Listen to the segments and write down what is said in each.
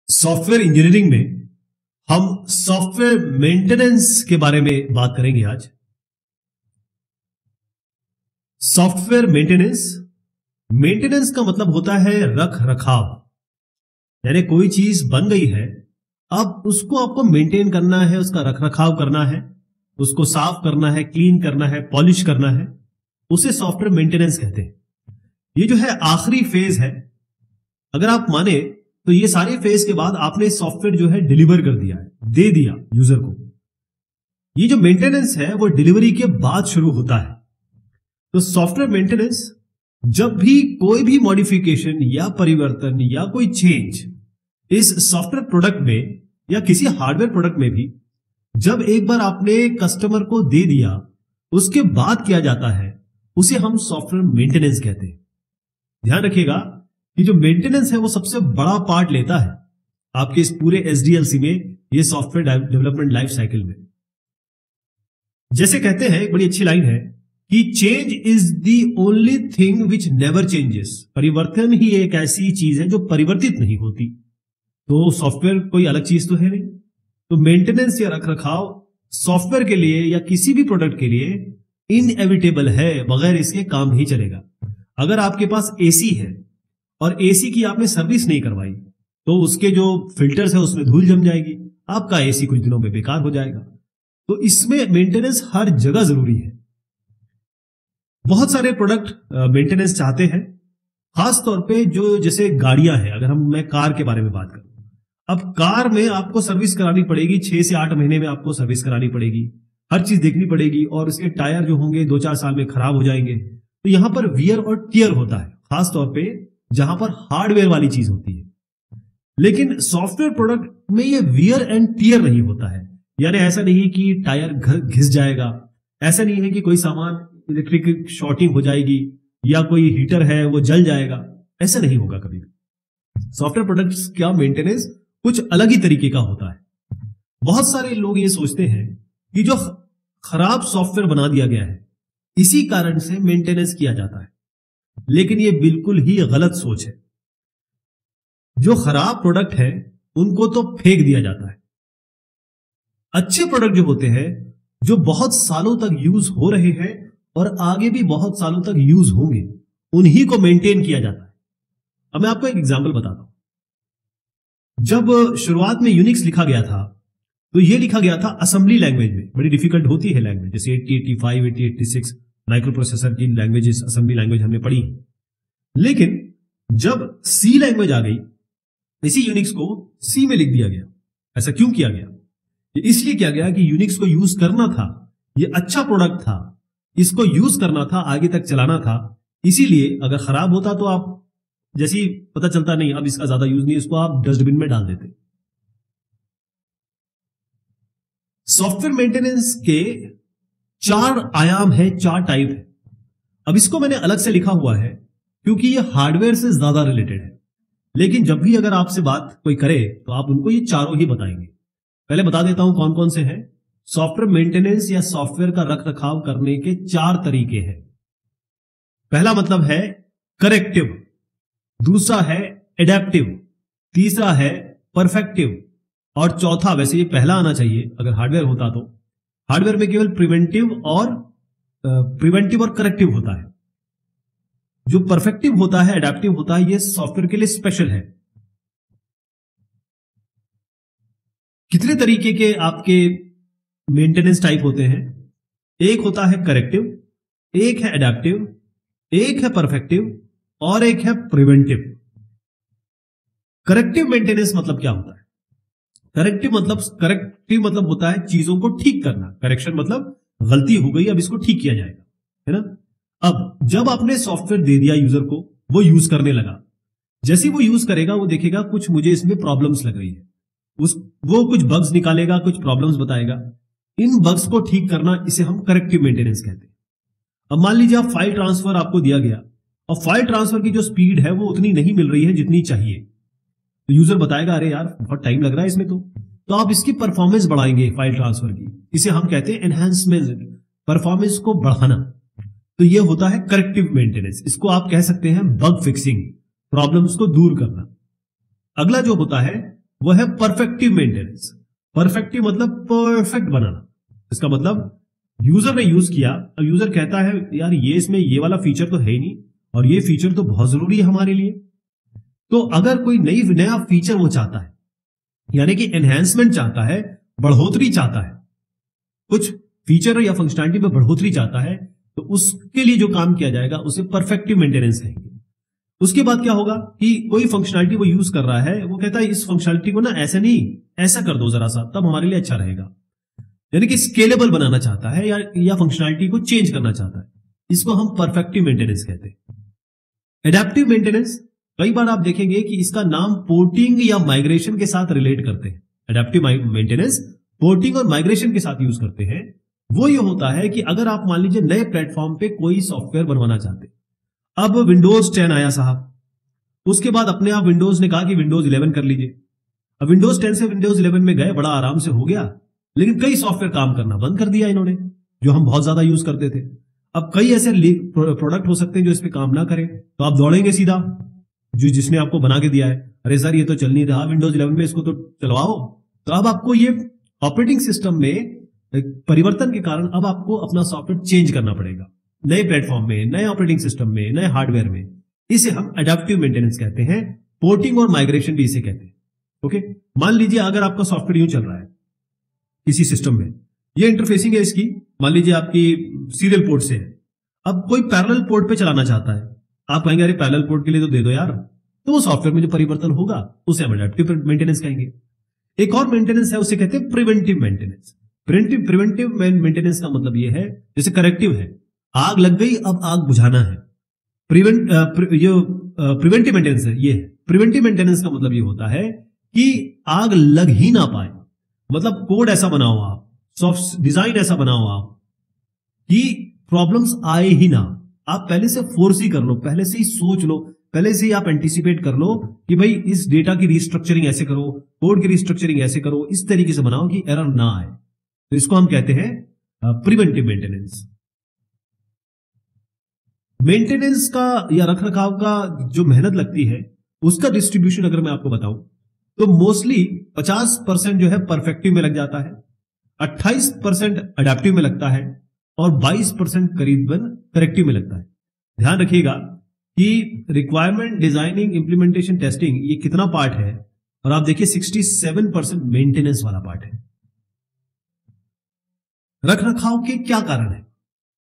Software engineering में हम software maintenance के बारे में बात करेंगे आज। सॉफ्टवेयर मेंटेनेंस, मेंटेनेंस का मतलब होता है रख रखाव। यानी कोई चीज बन गई है, अब उसको आपको मेंटेन करना है, उसका रख रखाव करना है, उसको साफ करना है, क्लीन करना है, पॉलिश करना है, उसे सॉफ्टवेयर मेंटेनेंस कहते हैं। ये जो है आखिरी फेज है। अगर आप माने तो ये सारे फेज के बाद आपने सॉफ्टवेयर जो है डिलीवर कर दिया है, दे दिया यूजर को। ये जो मेंटेनेंस है वो डिलीवरी के बाद शुरू होता है। तो सॉफ्टवेयर मेंटेनेंस, जब भी कोई भी मॉडिफिकेशन या परिवर्तन या कोई चेंज इस सॉफ्टवेयर प्रोडक्ट में या किसी हार्डवेयर प्रोडक्ट में भी जब एक बार आपने कस्टमर को दे दिया, उसके बाद किया जाता है, उसे हम सॉफ्टवेयर मेंटेनेंस कहते हैं। ध्यान रखिएगा कि जो मेंटेनेंस है वो सबसे बड़ा पार्ट लेता है आपके इस पूरे एसडीएलसी में, ये सॉफ्टवेयर डेवलपमेंट लाइफ साइकिल में। जैसे कहते हैं, एक बड़ी अच्छी लाइन है कि change is the only thing which never changes. परिवर्तन ही एक ऐसी चीज है जो परिवर्तित नहीं होती। तो सॉफ्टवेयर कोई अलग चीज तो है नहीं। तो मेंटेनेंस या रखरखाव सॉफ्टवेयर के लिए या किसी भी प्रोडक्ट के लिए इनएविटेबल है, बगैर इसके काम नहीं चलेगा। अगर आपके पास एसी है और एसी की आपने सर्विस नहीं करवाई तो उसके जो फिल्टर्स है उसमें धूल जम जाएगी, आपका एसी कुछ दिनों में बेकार हो जाएगा। तो इसमें मेंटेनेंस हर जगह जरूरी है। बहुत सारे प्रोडक्ट मेंटेनेंस चाहते हैं, खास तौर पे जो जैसे गाड़ियां हैं। अगर मैं कार के बारे में बात करूं, अब कार में आपको सर्विस करानी पड़ेगी, 6 से 8 महीने में आपको सर्विस करानी पड़ेगी, हर चीज देखनी पड़ेगी, और उसके टायर जो होंगे 2-4 साल में खराब हो जाएंगे। तो यहां पर वियर और टियर होता है, खास तौर पे जहां पर हार्डवेयर वाली चीज होती है। लेकिन सॉफ्टवेयर प्रोडक्ट में ये वियर एंड टियर नहीं होता है। यानी ऐसा नहीं है कि टायर घिस जाएगा, ऐसा नहीं है कि कोई सामान इलेक्ट्रिक शॉर्टिंग हो जाएगी या कोई हीटर है वो जल जाएगा, ऐसा नहीं होगा कभी भी। सॉफ्टवेयर प्रोडक्ट्स का मेंटेनेंस कुछ अलग ही तरीके का होता है। बहुत सारे लोग ये सोचते हैं कि जो खराब सॉफ्टवेयर बना दिया गया है इसी कारण से मेंटेनेंस किया जाता है, लेकिन ये बिल्कुल ही गलत सोच है। जो खराब प्रोडक्ट है उनको तो फेंक दिया जाता है। अच्छे प्रोडक्ट जो होते हैं, जो बहुत सालों तक यूज हो रहे हैं और आगे भी बहुत सालों तक यूज होंगे, उन्हीं को मेंटेन किया जाता है। अब मैं आपको एक एग्जांपल बताता हूं। जब शुरुआत में यूनिक्स लिखा गया था तो यह लिखा गया था असेंबली लैंग्वेज में। बड़ी डिफिकल्ट होती है लैंग्वेज, जैसे 8085, 8086 माइक्रो प्रोसेसर की लैंग्वेजेस, असेंबली लैंग्वेज हमने पढ़ी। लेकिन जब सी लैंग्वेज आ गई, इसी यूनिक्स को सी में लिख दिया गया। ऐसा क्यों किया गया? ये इसलिए किया गया कि यूनिक्स को यूज करना था, ये अच्छा प्रोडक्ट था, इसको यूज करना था, आगे तक चलाना था। इसीलिए अगर खराब होता तो आप जैसे ही पता चलता नहीं अब इसका ज्यादा यूज नहीं, इसको आप डस्टबिन में डाल देते। सॉफ्टवेयर मेंटेनेंस के 4 आयाम है, 4 टाइप है। अब इसको मैंने अलग से लिखा हुआ है क्योंकि ये हार्डवेयर से ज्यादा रिलेटेड है। लेकिन जब भी अगर आपसे बात कोई करे तो आप उनको ये चारों ही बताएंगे। पहले बता देता हूं कौन कौन से हैं। सॉफ्टवेयर मेंटेनेंस या सॉफ्टवेयर का रख रखाव करने के 4 तरीके हैं। पहला मतलब है करेक्टिव, दूसरा है एडेप्टिव, तीसरा है परफेक्टिव, और चौथा, वैसे ये पहला आना चाहिए अगर हार्डवेयर होता तो। हार्डवेयर में केवल प्रिवेंटिव और करेक्टिव होता है। जो परफेक्टिव होता है, एडेप्टिव होता है, ये सॉफ्टवेयर के लिए स्पेशल है। कितने तरीके के आपके मेंटेनेंस टाइप होते हैं? एक होता है करेक्टिव, एक है एडेप्टिव, एक है परफेक्टिव और एक है प्रिवेंटिव। करेक्टिव मेंटेनेंस मतलब क्या होता है? करेक्टिव मतलब होता है चीजों को ठीक करना। करेक्शन मतलब गलती हो गई, अब इसको ठीक किया जाएगा, है ना। अब जब आपने सॉफ्टवेयर दे दिया यूजर को, वो यूज करने लगा, जैसे वो यूज करेगा वो देखेगा कुछ मुझे इसमें प्रॉब्लम्स लग रही है, वो कुछ बग्स निकालेगा, कुछ प्रॉब्लम्स बताएगा। इन बग्स को ठीक करना, इसे हम करेक्टिव मेंटेनेंस कहते हैं। अब मान लीजिए आप फाइल ट्रांसफर आपको दिया गया और फाइल ट्रांसफर की जो स्पीड है वो उतनी नहीं मिल रही है जितनी चाहिए। तो यूजर बताएगा अरे यार बहुत टाइम लग रहा है इसमें, तो आप इसकी परफॉर्मेंस बढ़ाएंगे फाइल ट्रांसफर की। इसे हम कहते हैं एनहांसमेंट, परफॉर्मेंस को बढ़ाना। तो ये होता है करेक्टिव मेंटेनेंस। इसको आप कह सकते हैं बग फिक्सिंग, प्रॉब्लम्स को दूर करना। अगला जो होता है वो है परफेक्टिव मेंटेनेंस। परफेक्टिव मतलब परफेक्ट बनाना। इसका मतलब यूजर ने यूज किया, अब यूजर कहता है यार ये इसमें ये वाला फीचर तो है ही नहीं, और ये फीचर तो बहुत जरूरी है हमारे लिए। तो अगर कोई नया फीचर वो चाहता है, यानी कि एनहेंसमेंट चाहता है, बढ़ोतरी चाहता है, कुछ फीचर या फंक्शनलिटी में बढ़ोतरी चाहता है, तो उसके लिए जो काम किया जाएगा उसे परफेक्टिव मेंटेनेंस कहेंगे। उसके बाद क्या होगा कि कोई फंक्शनलिटी वो यूज कर रहा है, वो कहता है इस फंक्शनलिटी को ना ऐसे नहीं ऐसा कर दो जरा सा, तब हमारे लिए अच्छा रहेगा। यानी कि स्केलेबल बनाना चाहता है या फंक्शनलिटी को चेंज करना चाहता है, इसको हम परफेक्टिव मेंटेनेंस कहते हैं। एडेप्टिव मेंटेनेंस, कई बार आप देखेंगे कि इसका नाम पोर्टिंग या माइग्रेशन के साथ रिलेट करते हैं। एडेप्टिव मेंटेनेंस पोर्टिंग और माइग्रेशन के साथ यूज करते हैं। वो ये होता है कि अगर आप मान लीजिए नए प्लेटफॉर्म पे कोई सॉफ्टवेयर बनवाना चाहते हैं, अब विंडोज 10 आया साहब, उसके बाद अपने आप विंडोज ने कहा कि विंडोज 11 कर लीजिए। अब विंडोज 10 से विंडोज 11 में गए, बड़ा आराम से हो गया, लेकिन कई सॉफ्टवेयर काम करना बंद कर दिया इन्होंने, जो हम बहुत ज्यादा यूज करते थे। अब कई ऐसे प्रोडक्ट हो सकते हैं जो इस पे काम ना करें, तो आप दौड़ेंगे सीधा जो जिसने आपको बना के दिया है, अरे सर ये तो चल नहीं रहा विंडोज 11 में, इसको तो चलवाओ। तो अब आपको ये ऑपरेटिंग सिस्टम में परिवर्तन के कारण अब आपको अपना सॉफ्टवेयर चेंज करना पड़ेगा, नए प्लेटफॉर्म में, नए ऑपरेटिंग सिस्टम में, नए हार्डवेयर में। इसे हम एडेप्टिव मेंटेनेंस कहते हैं। पोर्टिंग और माइग्रेशन भी इसे कहते हैं। ओके, मान लीजिए अगर आपका सॉफ्टवेयर यूं चल रहा है किसी सिस्टम में, ये इंटरफेसिंग है इसकी, मान लीजिए आपकी सीरियल पोर्ट से है, अब कोई पैरेलल पोर्ट पे चलाना चाहता है, आप कहेंगे अरे पैरेलल पोर्ट के लिए तो दे दो यार, तो वो सॉफ्टवेयर में जो परिवर्तन होगा उसे हम एडेप्टिव मेंटेनेंस कहेंगे। एक और मेंटेनेंस है, उसे कहते हैं प्रिवेंटिव मेंटेनेंस। प्रिवेंटिव मेंटेनेंस का मतलब ये है, जैसे करेक्टिव है, आग लग गई अब आग बुझाना है, प्रिवेंटिव मेंटेनेंस है ये। प्रिवेंटिव मेंटेनेंस का मतलब ये होता है कि आग लग ही ना पाए, मतलब कोड ऐसा बनाओ आप, सॉफ्ट डिजाइन ऐसा बनाओ आप कि प्रॉब्लम्स आए ही ना। आप पहले से फोर्स ही कर लो, पहले से ही सोच लो, पहले से ही आप एंटीसिपेट कर लो कि भाई इस डेटा की रिस्ट्रक्चरिंग ऐसे करो, कोड की रिस्ट्रक्चरिंग ऐसे करो, इस तरीके से बनाओ कि एरर ना आए। तो इसको हम कहते हैं प्रिवेंटिव मेंटेनेंस। मेंटेनेंस का या रखरखाव का जो मेहनत लगती है, उसका डिस्ट्रीब्यूशन अगर मैं आपको बताऊं तो मोस्टली 50% जो है परफेक्टिव में लग जाता है, 28% अडेप्टिव में लगता है, और 22% करीबन करेक्टिव में लगता है। ध्यान रखिएगा कि रिक्वायरमेंट डिजाइनिंग, इंप्लीमेंटेशन, टेस्टिंग, ये कितना पार्ट है, और आप देखिए 67% मेंटेनेंस वाला पार्ट है। रखरखाव के क्या कारण है,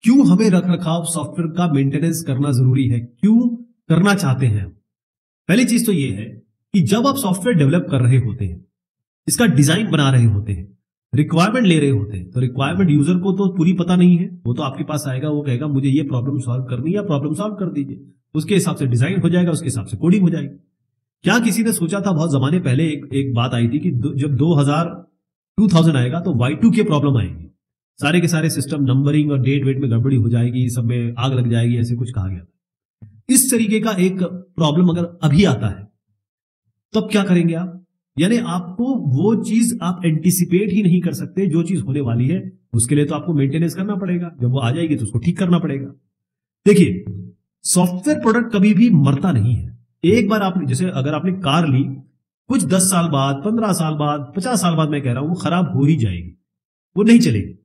क्यों हमें रखरखाव सॉफ्टवेयर का मेंटेनेंस करना जरूरी है, क्यों करना चाहते हैं? पहली चीज तो यह है कि जब आप सॉफ्टवेयर डेवलप कर रहे होते हैं, इसका डिजाइन बना रहे होते हैं, रिक्वायरमेंट ले रहे होते हैं, तो रिक्वायरमेंट यूजर को तो पूरी पता नहीं है, वो तो आपके पास आएगा, वो कहेगा मुझे ये प्रॉब्लम सॉल्व करनी है, प्रॉब्लम सॉल्व कर दीजिए, उसके हिसाब से डिजाइन हो जाएगा, उसके हिसाब से कोडिंग हो जाएगी। क्या किसी ने सोचा था, बहुत जमाने पहले एक बात आई थी कि जब 2000 आएगा तो Y2K प्रॉब्लम आएगी, सारे के सारे सिस्टम नंबरिंग और डेट वेट में गड़बड़ी हो जाएगी, सब में आग लग जाएगी, ऐसे कुछ कहा गया। इस तरीके का एक प्रॉब्लम अगर अभी आता है तब क्या करेंगे आप? यानी आपको वो चीज आप एंटीसिपेट ही नहीं कर सकते, जो चीज होने वाली है उसके लिए तो आपको मेंटेनेंस करना पड़ेगा, जब वो आ जाएगी तो उसको ठीक करना पड़ेगा। देखिए, सॉफ्टवेयर प्रोडक्ट कभी भी मरता नहीं है। एक बार आपने, जैसे अगर आपने कार ली, कुछ 10 साल बाद, 15 साल बाद, 50 साल बाद, मैं कह रहा हूं, वो खराब हो ही जाएगी, वो नहीं चलेगी,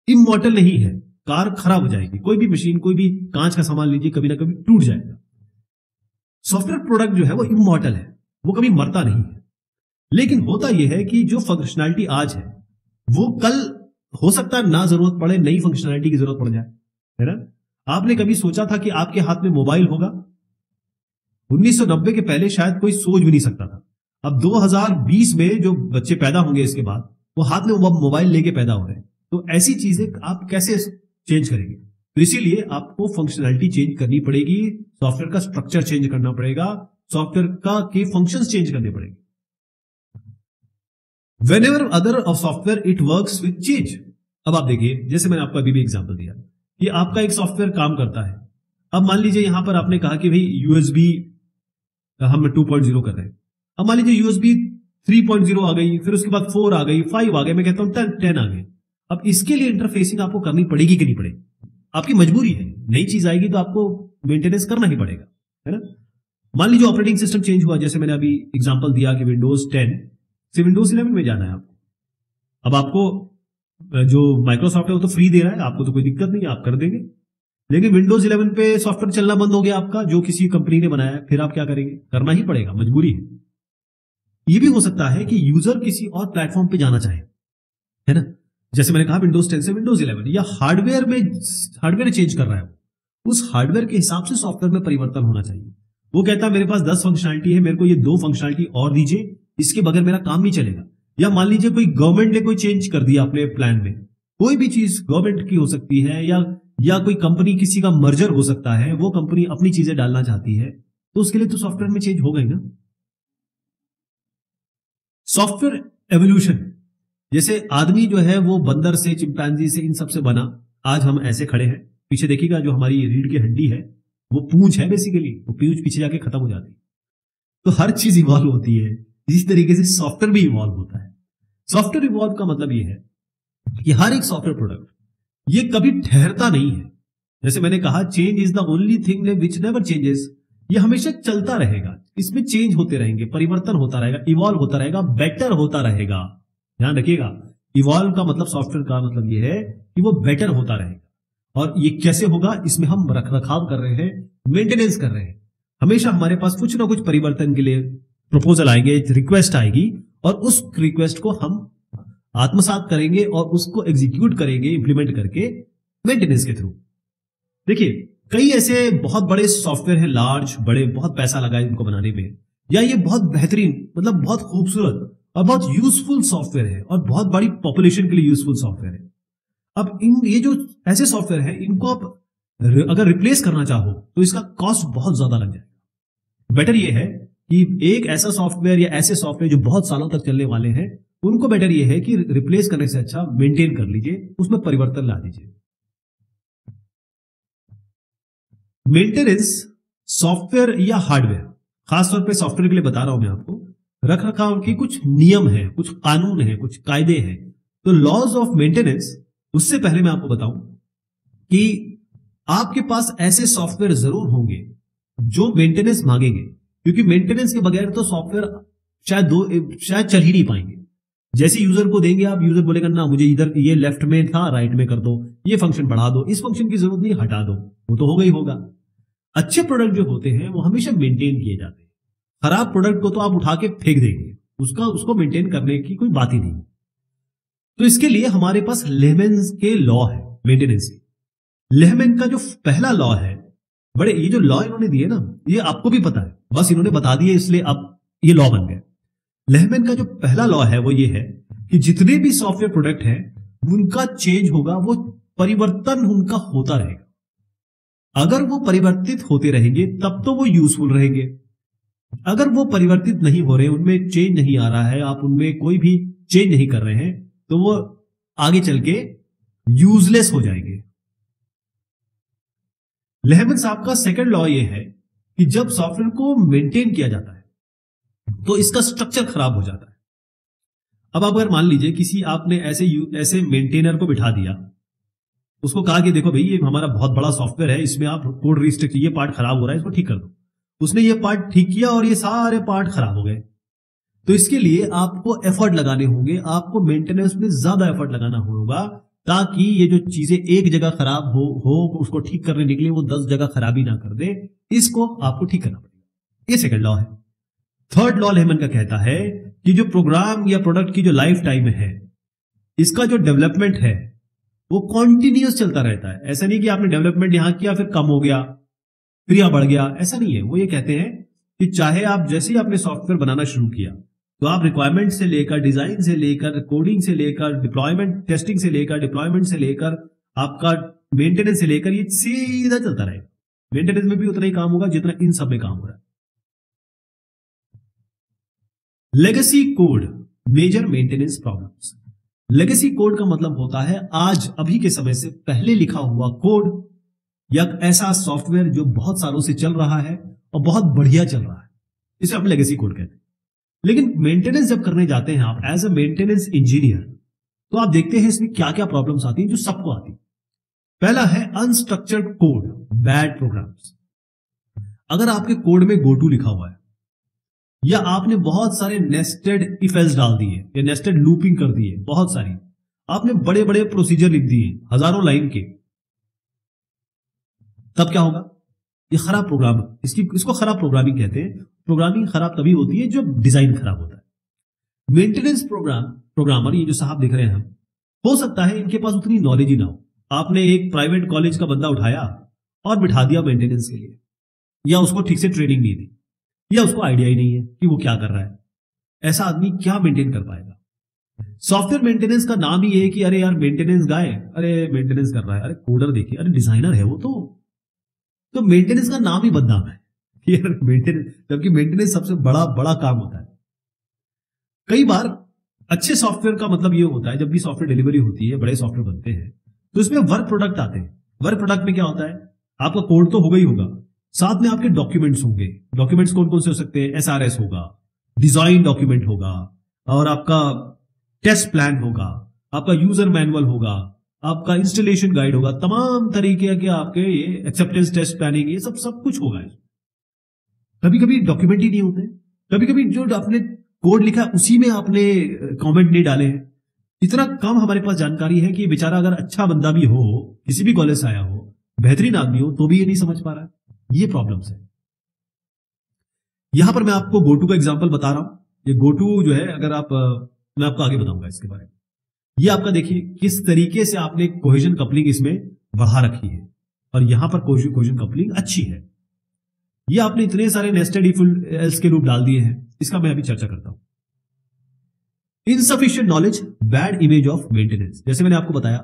इमॉर्टल नहीं है, कार खराब हो जाएगी। कोई भी मशीन, कोई भी कांच का सामान लीजिए, कभी ना कभी टूट जाएगा। सॉफ्टवेयर प्रोडक्ट जो है वो इमॉर्टल है, वो कभी मरता नहीं है। लेकिन होता यह है कि जो फंक्शनैलिटी आज है वो कल हो सकता है ना जरूरत पड़े, नई फंक्शनैलिटी की जरूरत पड़ जाए, है ना? आपने कभी सोचा था कि आपके हाथ में मोबाइल होगा? 1990 के पहले शायद कोई सोच भी नहीं सकता था। अब 2020 में जो बच्चे पैदा होंगे इसके बाद, वो हाथ में मोबाइल लेके पैदा हो रहे हैं। तो ऐसी चीजें आप कैसे चेंज करेंगे? तो इसीलिए आपको फंक्शनैलिटी चेंज करनी पड़ेगी, सॉफ्टवेयर का स्ट्रक्चर चेंज करना पड़ेगा, सॉफ्टवेयर का के फंक्शंस चेंज करने पड़ेंगे। Whenever other of software it works with change। अब आप देखिए, जैसे मैंने आपको अभी भी एग्जांपल दिया कि आपका एक सॉफ्टवेयर काम करता है। अब मान लीजिए यहां पर आपने कहा कि भाई यूएसबी हम 2.0 कर रहे हैं। अब मान लीजिए यूएसबी 3.0 आ गई, फिर उसके बाद 4 आ गई, 5 आ गई, मैं कहता हूं 10 आ गई। अब इसके लिए इंटरफेसिंग आपको करनी पड़ेगी कि नहीं पड़ेगी? आपकी मजबूरी है, नई चीज आएगी तो आपको मेंटेनेंस करना ही पड़ेगा, है ना? मान लीजिए ऑपरेटिंग सिस्टम चेंज हुआ, जैसे मैंने अभी एग्जांपल दिया कि विंडोज 10 से विंडोज 11 में जाना है आपको। अब आपको जो माइक्रोसॉफ्ट है वो तो फ्री दे रहा है, आपको तो कोई दिक्कत नहीं है, आप कर देंगे। लेकिन विंडोज 11 पे सॉफ्टवेयर चलना बंद हो गया आपका, जो किसी कंपनी ने बनाया है, फिर आप क्या करेंगे? करना ही पड़ेगा, मजबूरी है। ये भी हो सकता है कि यूजर किसी और प्लेटफॉर्म पे जाना चाहे, है ना, जैसे मैंने कहा विंडोज 10 से विंडोज 11, या हार्डवेयर चेंज कर रहा है, उस हार्डवेयर के हिसाब से सॉफ्टवेयर में परिवर्तन होना चाहिए। वो कहता है मेरे पास 10 फंक्शनलिटी है, मेरे को ये 2 फंक्शनलिटी और दीजिए, इसके बगैर मेरा काम नहीं चलेगा। या मान लीजिए कोई गवर्नमेंट ने कोई चेंज कर दिया अपने प्लान में, कोई भी चीज गवर्नमेंट की हो सकती है, या कोई कंपनी किसी का मर्जर हो सकता है, वो कंपनी अपनी चीजें डालना चाहती है, तो उसके लिए तो सॉफ्टवेयर में चेंज होगा ही ना। सॉफ्टवेयर एवोल्यूशन, जैसे आदमी जो है वो बंदर से, चिंपैंजी से, इन सब से बना, आज हम ऐसे खड़े हैं। पीछे देखिएगा जो हमारी रीढ़ की हड्डी है वो पूंछ है, बेसिकली वो पूंछ पीछे जाके खत्म हो जाती है। तो हर चीज इवॉल्व होती है, इसी तरीके से सॉफ्टवेयर भी इवॉल्व होता है। सॉफ्टवेयर इवॉल्व का मतलब ये है कि हर एक सॉफ्टवेयर प्रोडक्ट ये कभी ठहरता नहीं है। जैसे मैंने कहा, change is the only thing which never changes. ये हमेशा चलता रहेगा, इसमें चेंज होते रहेंगे, परिवर्तन होता रहेगा, इवॉल्व होता रहेगा, बेटर होता रहेगा। ध्यान रखिएगा, इवॉल्व का मतलब, सॉफ्टवेयर का मतलब ये है कि वो बेटर होता रहेगा। और ये कैसे होगा? इसमें हम रखरखाव कर रहे हैं, मेंटेनेंस कर रहे हैं। हमेशा हमारे पास कुछ ना कुछ परिवर्तन के लिए प्रपोजल आएंगे, रिक्वेस्ट आएगी, और उस रिक्वेस्ट को हम आत्मसात करेंगे और उसको एग्जीक्यूट करेंगे, इंप्लीमेंट करके मेंटेनेंस के थ्रू। देखिए, कई ऐसे बहुत बड़े सॉफ्टवेयर हैं, लार्ज, बड़े, बहुत पैसा लगा है इनको बनाने में, या ये बहुत बेहतरीन, मतलब बहुत खूबसूरत और बहुत यूजफुल सॉफ्टवेयर है, और बहुत बड़ी पॉपुलेशन के लिए यूजफुल सॉफ्टवेयर है। अब ये जो ऐसे सॉफ्टवेयर है, इनको आप अगर रिप्लेस करना चाहो तो इसका कॉस्ट बहुत ज्यादा लग जाएगा। बेटर ये है कि एक ऐसा सॉफ्टवेयर या ऐसे सॉफ्टवेयर जो बहुत सालों तक चलने वाले हैं, उनको बेटर ये है कि रिप्लेस करने से अच्छा मेंटेन कर लीजिए, उसमें परिवर्तन ला दीजिए। मेंटेनेंस सॉफ्टवेयर या हार्डवेयर, खासतौर पे सॉफ्टवेयर के लिए बता रहा हूं मैं आपको, रखरखाव के कुछ नियम है, कुछ कानून है, कुछ कायदे हैं। तो लॉज ऑफ मेंटेनेंस, उससे पहले मैं आपको बताऊं कि आपके पास ऐसे सॉफ्टवेयर जरूर होंगे जो मेंटेनेंस मांगेंगे, क्योंकि मेंटेनेंस के बगैर तो सॉफ्टवेयर शायद चल ही नहीं पाएंगे। जैसे यूजर को देंगे आप, यूजर बोलेगा ना मुझे इधर ये लेफ्ट में था, राइट में कर दो, ये फंक्शन बढ़ा दो, इस फंक्शन की जरूरत नहीं, हटा दो, वो तो होगा ही होगा। अच्छे प्रोडक्ट जो होते हैं वो हमेशा मेंटेन किए जाते हैं। खराब प्रोडक्ट को तो आप उठा के फेंक देंगे, उसको मेंटेन करने की कोई बात ही नहीं। तो इसके लिए हमारे पास लेहमैन के लॉ है मेंटेनेंस के। लेहमैन का जो पहला लॉ है, बड़े ये जो लॉ इन्होंने दिए ना, ये आपको भी पता है, बस इन्होंने बता दिए इसलिए अब ये लॉ बन गए। लेहमैन का जो पहला लॉ है वो ये है कि जितने भी सॉफ्टवेयर प्रोडक्ट हैं उनका चेंज होगा, वो परिवर्तन उनका होता रहेगा। अगर वो परिवर्तित होते रहेंगे तब तो वो यूजफुल रहेंगे। अगर वो परिवर्तित नहीं हो रहे, उनमें चेंज नहीं आ रहा है, आप उनमें कोई भी चेंज नहीं कर रहे हैं, तो वो आगे चल के यूजलेस हो जाएंगे। लेहमैन साहब का सेकंड लॉ ये है कि जब सॉफ्टवेयर को मेंटेन किया जाता है तो इसका स्ट्रक्चर खराब हो जाता है। अब आप अगर मान लीजिए किसी आपने ऐसे मेंटेनर को बिठा दिया, उसको कहा कि देखो भाई ये हमारा बहुत बड़ा सॉफ्टवेयर है, इसमें आप कोड रिस्ट्रिक्ट, ये पार्ट खराब हो रहा है, इसको ठीक कर दो। उसने ये पार्ट ठीक किया और ये सारे पार्ट खराब हो गए। तो इसके लिए आपको एफर्ट लगाने होंगे, आपको मेंटेनेंस में ज्यादा एफर्ट लगाना होगा, ताकि ये जो चीजें एक जगह खराब हो उसको ठीक करने के लिए वो 10 जगह खराबी ना कर दे। इसको आपको ठीक करना पड़ेगा। ये सेकंड लॉ है। थर्ड लॉ लेहमैन का कहता है कि जो प्रोग्राम या प्रोडक्ट की जो लाइफ टाइम है, इसका जो डेवलपमेंट है वो कॉन्टिन्यूस चलता रहता है। ऐसा नहीं कि आपने डेवलपमेंट यहां किया फिर कम हो गया, फिर यहां बढ़ गया, ऐसा नहीं है। वो ये कहते हैं कि चाहे आप जैसे ही आपने सॉफ्टवेयर बनाना शुरू किया, तो आप रिक्वायरमेंट से लेकर, डिजाइन से लेकर, कोडिंग से लेकर, डिप्लॉयमेंट, टेस्टिंग से लेकर, डिप्लॉयमेंट से लेकर, आपका मेंटेनेंस से लेकर, ये सीधा चलता रहेगा। मेंटेनेंस में भी उतना ही काम होगा जितना इन सब में काम हो रहा है। Legacy code, major maintenance problems. Legacy code का मतलब होता है आज, अभी के समय से पहले लिखा हुआ कोड, या ऐसा सॉफ्टवेयर जो बहुत सालों से चल रहा है और बहुत बढ़िया चल रहा है, इसे हम लेगेसी कोड कहते हैं। लेकिन मेंटेनेंस जब करने जाते हैं आप एज अ मेंटेनेंस इंजीनियर, तो आप देखते हैं इसमें क्या क्या प्रॉब्लम्स आती हैं, जो सबको आती है। पहला है अनस्ट्रक्चर्ड कोड, बैड प्रोग्राम्स। अगर आपके कोड में गोटू लिखा हुआ है या आपने बहुत सारे नेस्टेड इफ एल्स डाल दिए या नेस्टेड लूपिंग कर दिए, बहुत सारी आपने बड़े बड़े प्रोसीजर लिख दिए हजारों लाइन के, तब क्या होगा? ये खराब प्रोग्राम, इसको खराब प्रोग्रामिंग कहते हैं। प्रोग्रामिंग खराब तभी होती है जब डिजाइन खराब होता है। मेंटेनेंस प्रोग्रामर, ये जो साहब दिख रहे हैं हम, हो सकता है इनके पास उतनी नॉलेज ही ना हो। आपने एक प्राइवेट कॉलेज का बंदा उठाया और बिठा दिया मेंटेनेंस के लिए, या उसको ठीक से ट्रेनिंग नहीं दी, या उसको आइडिया ही नहीं है कि वो क्या कर रहा है। ऐसा आदमी क्या मेंटेन कर पाएगा? सॉफ्टवेयर मेंटेनेंस का नाम ही है कि अरे यार मेंटेनेंस गाय, अरे मेंटेनेंस कर रहा है, अरे कोडर देखिए, अरे डिजाइनर है वो तो मेंटेनेंस का नाम ही बदनाम है यार मेंटेनेंस, जबकि मेंटेनेंस सबसे बड़ा बड़ा काम होता है। कई बार अच्छे सॉफ्टवेयर का मतलब ये होता है, जब भी सॉफ्टवेयर डिलीवरी होती है, बड़े सॉफ्टवेयर बनते हैं, तो इसमें वर्क प्रोडक्ट आते हैं। वर्क प्रोडक्ट में क्या होता है? आपका कोड तो होगा ही होगा, साथ में आपके डॉक्यूमेंट्स होंगे। डॉक्यूमेंट्स कौन कौन से हो सकते हैं? एसआरएस होगा, डिजाइन डॉक्यूमेंट होगा, और आपका टेस्ट प्लान होगा, आपका यूजर मैनुअल होगा, आपका इंस्टॉलेशन गाइड होगा, तमाम तरीके के आपके ये एक्सेप्टेंस टेस्ट प्लानिंग, ये सब कुछ होगा। कभी कभी डॉक्यूमेंट ही नहीं होते, कभी कभी जो आपने कोड लिखा उसी में आपने कमेंट नहीं डाले हैं। इतना कम हमारे पास जानकारी है कि बेचारा अगर अच्छा बंदा भी हो, किसी भी कॉलेज से आया हो, बेहतरीन आदमी हो, तो भी ये नहीं समझ पा रहा है। ये प्रॉब्लम्स है। यहां पर मैं आपको गोटू का एग्जांपल बता रहा हूं। ये गोटू जो है, अगर आप मैं आपको आगे बताऊंगा इसके बारे में। ये आपका देखिए किस तरीके से आपने कोहेजन कपलिंग इसमें बढ़ा रखी है, और यहां पर कोहेजन कपलिंग अच्छी है। ये आपने इतने सारे नेस्टेड इफ एल्स के लूप डाल दिए हैं, इसका मैं अभी चर्चा करता हूं। Insufficient knowledge, bad image of maintenance. जैसे मैंने आपको बताया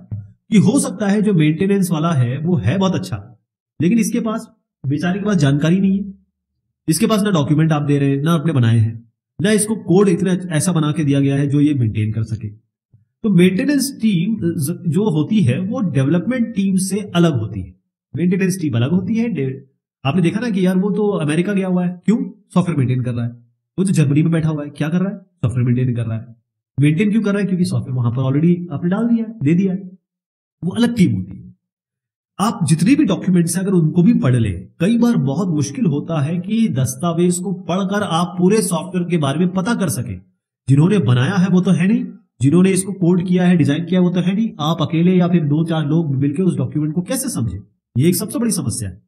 कि हो सकता है जो मेंटेनेंस वाला है वो है बहुत अच्छा, लेकिन इसके पास, बेचारे के पास जानकारी नहीं है। इसके पास ना डॉक्यूमेंट आप दे रहे हैं, ना आपने बनाए हैं, ना इसको कोड इतना ऐसा बना के दिया गया है जो ये मेंटेन कर सके। तो मेंटेनेंस टीम जो होती है वो डेवलपमेंट टीम से अलग होती है। मेंटेनेंस टीम अलग होती है। आपने देखा ना कि यार वो तो अमेरिका गया हुआ है, क्यों? सॉफ्टवेयर मेंटेन कर रहा है। वो तो जर्मनी में बैठा हुआ है, क्या कर रहा है? सॉफ्टवेयर मेंटेन कर रहा है। मेंटेन क्यों कर रहा है? क्योंकि सॉफ्टवेयर वहां पर ऑलरेडी आपने डाल दिया है, दे दिया है। वो अलग टीम होती है। आप जितने भी डॉक्यूमेंट्स हैं अगर उनको भी पढ़ ले, कई बार बहुत मुश्किल होता है कि दस्तावेज को पढ़कर आप पूरे सॉफ्टवेयर के बारे में पता कर सके। जिन्होंने बनाया है वो तो है नहीं, जिन्होंने इसको कोड किया है, डिजाइन किया है, वो तो है नहीं। आप अकेले या फिर 2-4 लोग मिलकर उस डॉक्यूमेंट को कैसे समझे? ये एक सबसे बड़ी समस्या है।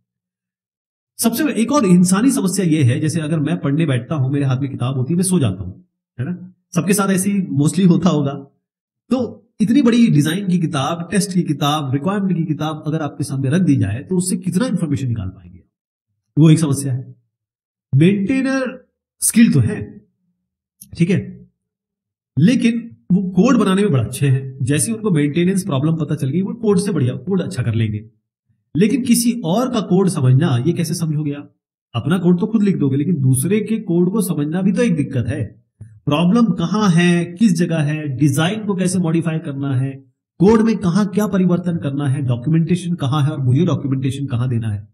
सबसे एक और इंसानी समस्या ये है, जैसे अगर मैं पढ़ने बैठता हूं, मेरे हाथ में किताब होती है, मैं सो जाता हूं, है ना? सबके साथ ऐसे ही मोस्टली होता होगा। तो इतनी बड़ी डिजाइन की किताब, टेस्ट की किताब, रिक्वायरमेंट की किताब अगर आपके सामने रख दी जाए तो उससे कितना इंफॉर्मेशन निकाल पाएंगे? वो एक समस्या है। मेंटेनर स्किल तो है, ठीक है, लेकिन वो कोड बनाने में बड़ा अच्छे हैं। जैसे उनको मेंटेनेंस प्रॉब्लम पता चल गई, वो कोड से बढ़िया कोड अच्छा कर लेंगे। लेकिन किसी और का कोड समझना, ये कैसे समझोगे आप? अपना कोड तो खुद लिख दोगे, लेकिन दूसरे के कोड को समझना भी तो एक दिक्कत है। प्रॉब्लम कहां है, किस जगह है, डिजाइन को कैसे मॉडिफाई करना है, कोड में कहां क्या परिवर्तन करना है, डॉक्यूमेंटेशन कहां है और मुझे डॉक्यूमेंटेशन कहां देना है,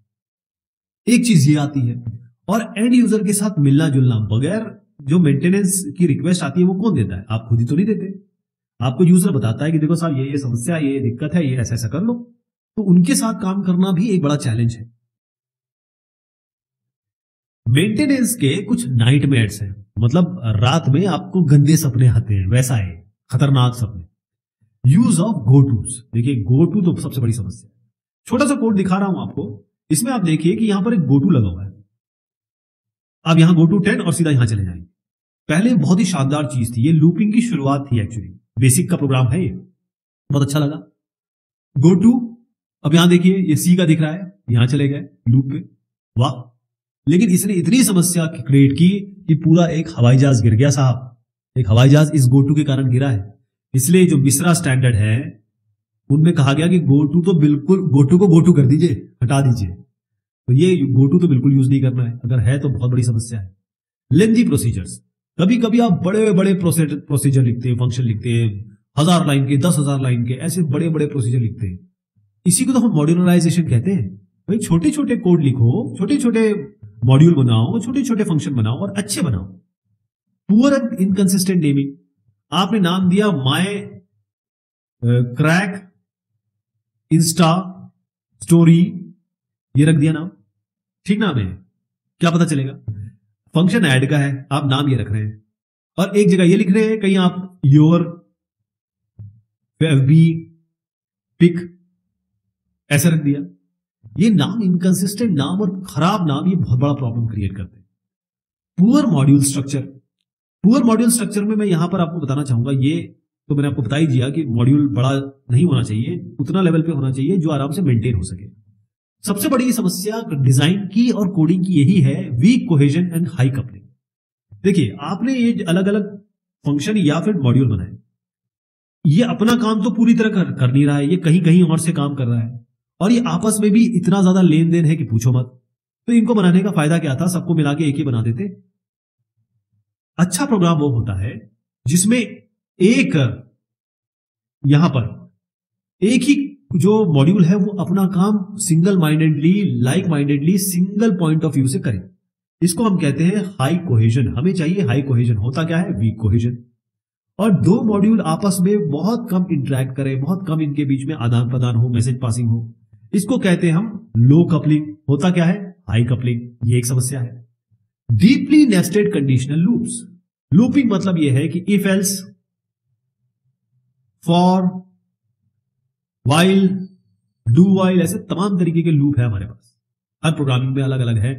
एक चीज ये आती है। और एंड यूजर के साथ मिलना जुलना, बगैर जो मेंटेनेंस की रिक्वेस्ट आती है वो कौन देता है? आप खुद ही तो नहीं देते। आपको यूजर बताता है कि देखो साहब ये समस्या, ये दिक्कत है, ये ऐसा ऐसा कर लो। तो उनके साथ काम करना भी एक बड़ा चैलेंज है। मेंटेनेंस के कुछ नाइटमेयर्स हैं, मतलब रात में आपको गंदे सपने आते हैं, वैसा है खतरनाक सपने। Use of gotos. देखिए गोटू तो सबसे बड़ी समस्या है। छोटा सा कोड दिखा रहा हूं आपको, इसमें आप देखिए कि यहां पर एक गोटू लगा हुआ है। आप यहां गोटू 10 और सीधा यहां चले जाएंगे। पहले बहुत ही शानदार चीज थी, ये लूपिंग की शुरुआत थी, एक्चुअली बेसिक का प्रोग्राम है ये, बहुत अच्छा लगा। गोटू, अब यहां देखिए ये सी का दिख रहा है, यहां चले गए लूप पे, वाह। लेकिन इसने इतनी समस्या क्रिएट की कि पूरा एक हवाई जहाज गिर गया साहब। एक हवाई जहाज इस गोटू के कारण गिरा है। इसलिए जो मिश्रा स्टैंडर्ड है उनमें कहा गया कि गोटू तो बिल्कुल, गोटू को गोटू कर दीजिए, हटा दीजिए। तो ये गोटू तो बिल्कुल यूज नहीं करना है, अगर है तो बहुत बड़ी समस्या है। लेंथी प्रोसीजर्स, कभी कभी आप बड़े बड़े प्रोसीजर लिखते हैं, फंक्शन लिखते हैं, 1000 लाइन के, 10,000 लाइन के, ऐसे बड़े बड़े प्रोसीजर लिखते हैं। इसी को तो हम मॉड्यूलराइजेशन कहते हैं। भाई छोटे छोटे कोड लिखो, छोटे छोटे मॉड्यूल बनाओ, छोटे छोटे फंक्शन बनाओ और अच्छे बनाओ। पुअर एंड इनकंसिस्टेंट नेमिंग, आपने नाम दिया माय क्रैक इंस्टा स्टोरी, ये रख दिया नाम, ठीक नाम है, क्या पता चलेगा? फंक्शन ऐड का है, आप नाम ये रख रहे हैं और एक जगह ये लिख रहे हैं, कहीं आप योर एफबी पिक ऐसा रख दिया। ये नाम इनकंसिस्टेंट नाम और खराब नाम ये बहुत बड़ा प्रॉब्लम क्रिएट करते हैं। Poor module structure, poor module structure में मैं यहां पर आपको बताना चाहूंगा, ये तो मैंने आपको बता ही दिया कि मॉड्यूल बड़ा नहीं होना चाहिए, उतना लेवल पे होना चाहिए जो आराम से मेंटेन हो सके। सबसे बड़ी समस्या डिजाइन की और कोडिंग की यही है, weak cohesion and high coupling. देखिए, आपने ये अलग अलग फंक्शन या फिर मॉड्यूल बनाए, ये अपना काम तो पूरी तरह कर नहीं रहा है, ये कहीं कहीं और से काम कर रहा है और ये आपस में भी इतना ज्यादा लेन देन है कि पूछो मत। तो इनको बनाने का फायदा क्या था? सबको मिला के एक ही बना देते। अच्छा प्रोग्राम वो होता है जिसमें एक यहां पर एक ही जो मॉड्यूल है वो अपना काम single mindedly, like mindedly, single point of view से करे। इसको हम कहते हैं हाई कोहेजन। हमें चाहिए हाई कोहेजन। होता क्या है? Weak cohesion. और दो मॉड्यूल आपस में बहुत कम इंटरेक्ट करें, बहुत कम इनके बीच में आदान प्रदान हो, मैसेज पासिंग हो, इसको कहते हैं हम लो कपलिंग। होता क्या है? High coupling. ये एक समस्या है। Deeply nested conditional loops. Looping मतलब यह है कि if else, for, while, do while, ऐसे तमाम तरीके के लूप है हमारे पास। हर प्रोग्रामिंग में अलग अलग है,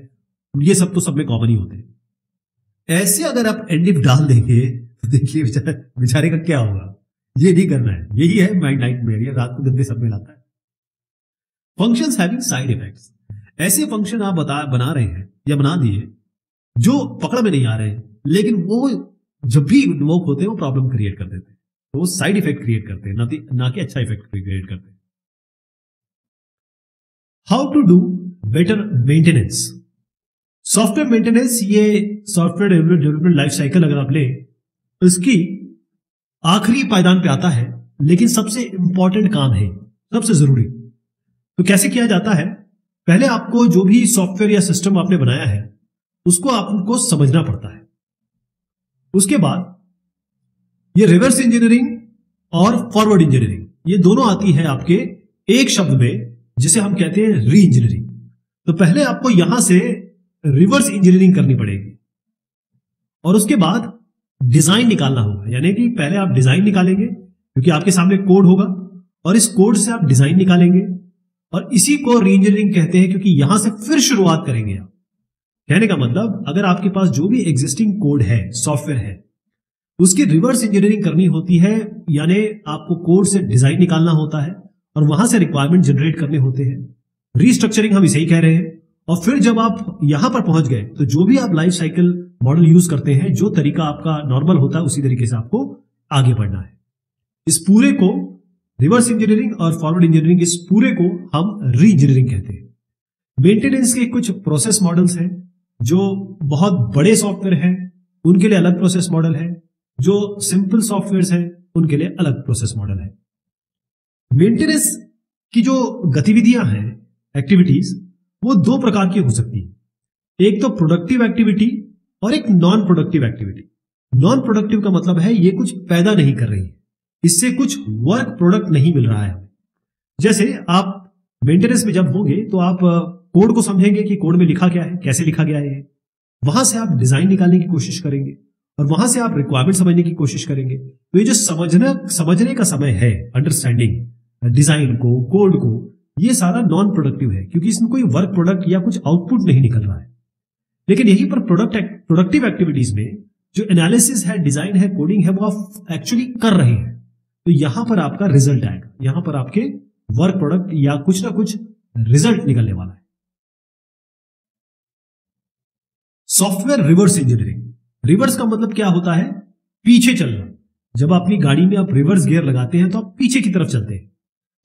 ये सब तो सब में कॉमन ही होते हैं। ऐसे अगर आप एंड इफ डाल देंगे तो देखिए बेचारे का क्या होगा। ये नहीं करना है। यही है माइंड नाइट में, रात को गंदे सब में लाता है। Functions having side effects. ऐसे फंक्शन आप बना रहे हैं या बना दिए जो पकड़ में नहीं आ रहे हैं, लेकिन वो जब भी इन्वोक होते हैं वो प्रॉब्लम क्रिएट कर देते हैं। तो वो साइड इफेक्ट क्रिएट करते हैं, ना कि अच्छा इफेक्ट क्रिएट करते हैं। How to do better maintenance. Software maintenance, ये सॉफ्टवेयर डेवलपमेंट लाइफ साइकिल अगर आप ले, इसकी आखिरी पायदान पे आता है, लेकिन सबसे इंपॉर्टेंट काम है, सबसे जरूरी। तो कैसे किया जाता है? पहले आपको जो भी सॉफ्टवेयर या सिस्टम आपने बनाया है उसको आपको समझना पड़ता है। उसके बाद ये रिवर्स इंजीनियरिंग और फॉरवर्ड इंजीनियरिंग, ये दोनों आती है आपके एक शब्द में, जिसे हम कहते हैं री इंजीनियरिंग। तो पहले आपको यहां से रिवर्स इंजीनियरिंग करनी पड़ेगी और उसके बाद डिजाइन निकालना होगा। यानी कि पहले आप डिजाइन निकालेंगे क्योंकि आपके सामने कोड होगा और इस कोड से आप डिजाइन निकालेंगे और इसी को री इंजीनियरिंग कहते हैं, क्योंकि यहां से फिर शुरुआत करेंगे आप। कहने का मतलब, अगर आपके पास जो भी एग्जिस्टिंग कोड है, सॉफ्टवेयर है, उसकी रिवर्स इंजीनियरिंग करनी होती है, यानी आपको कोड से डिजाइन निकालना होता है और वहां से रिक्वायरमेंट जनरेट करने होते हैं। रीस्ट्रक्चरिंग हम इसे ही कह रहे हैं। और फिर जब आप यहां पर पहुंच गए तो जो भी आप लाइफ साइकिल मॉडल यूज करते हैं, जो तरीका आपका नॉर्मल होता है, उसी तरीके से आपको आगे बढ़ना है। इस पूरे को रिवर्स इंजीनियरिंग और फॉरवर्ड इंजीनियरिंग, इस पूरे को हम री इंजीनियरिंग कहते हैं। मेंटेनेंस के कुछ प्रोसेस मॉडल्स हैं। जो बहुत बड़े सॉफ्टवेयर हैं उनके लिए अलग प्रोसेस मॉडल है, जो सिंपल सॉफ्टवेयर हैं उनके लिए अलग प्रोसेस मॉडल है। मेंटेनेंस की जो गतिविधियां हैं, एक्टिविटीज, वो दो प्रकार की हो सकती है। एक तो प्रोडक्टिव एक्टिविटी और एक non productive activity. Non productive का मतलब है ये कुछ पैदा नहीं कर रही है, इससे कुछ वर्क प्रोडक्ट नहीं मिल रहा है। जैसे आप मेंटेनेंस में जब होंगे तो आप कोड को समझेंगे कि कोड में लिखा क्या है, कैसे लिखा गया है। वहां से आप डिजाइन निकालने की कोशिश करेंगे और वहां से आप रिक्वायरमेंट समझने की कोशिश करेंगे। तो ये जो समझने का समय है, अंडरस्टैंडिंग डिजाइन को, कोड को, ये सारा नॉन प्रोडक्टिव है, क्योंकि इसमें कोई वर्क प्रोडक्ट या कुछ आउटपुट नहीं निकल रहा है। लेकिन यहीं पर प्रोडक्टिव एक्टिविटीज में जो एनालिसिस है, डिजाइन है, कोडिंग है, वो आप एक्चुअली कर रहे हैं। तो यहां पर आपका रिजल्ट आएगा, यहां पर आपके वर्क प्रोडक्ट या कुछ ना कुछ रिजल्ट निकलने वाला है। Software reverse engineering. रिवर्स का मतलब क्या होता है? पीछे चलना। जब अपनी गाड़ी में आप रिवर्स गियर लगाते हैं तो आप पीछे की तरफ चलते हैं।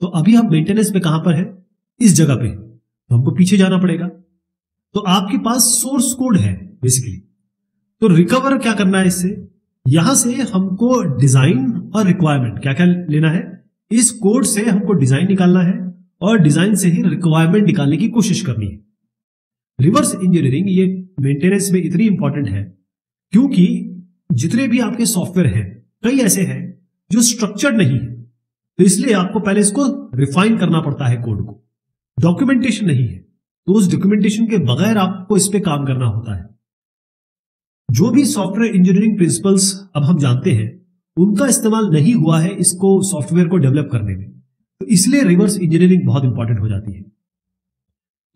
तो अभी हम मेंटेनेंस में कहां पर है? इस जगह पे, तो हमको पीछे जाना पड़ेगा। तो आपके पास सोर्स कोड है बेसिकली, तो रिकवर क्या करना है इससे? यहां से हमको डिजाइन और रिक्वायरमेंट क्या क्या लेना है, इस कोड से हमको डिजाइन निकालना है और डिजाइन से ही रिक्वायरमेंट निकालने की कोशिश करनी है। रिवर्स इंजीनियरिंग ये मेंटेनेंस में इतनी इंपॉर्टेंट है क्योंकि जितने भी आपके सॉफ्टवेयर हैं, कई ऐसे हैं जो स्ट्रक्चर्ड नहीं है, तो इसलिए आपको पहले इसको रिफाइन करना पड़ता है कोड को। डॉक्यूमेंटेशन नहीं है, तो उस डॉक्यूमेंटेशन के बगैर आपको इस पे काम करना होता है। जो भी सॉफ्टवेयर इंजीनियरिंग प्रिंसिपल्स अब हम जानते हैं उनका इस्तेमाल नहीं हुआ है इसको सॉफ्टवेयर को डेवलप करने में, तो इसलिए रिवर्स इंजीनियरिंग बहुत इंपॉर्टेंट हो जाती है।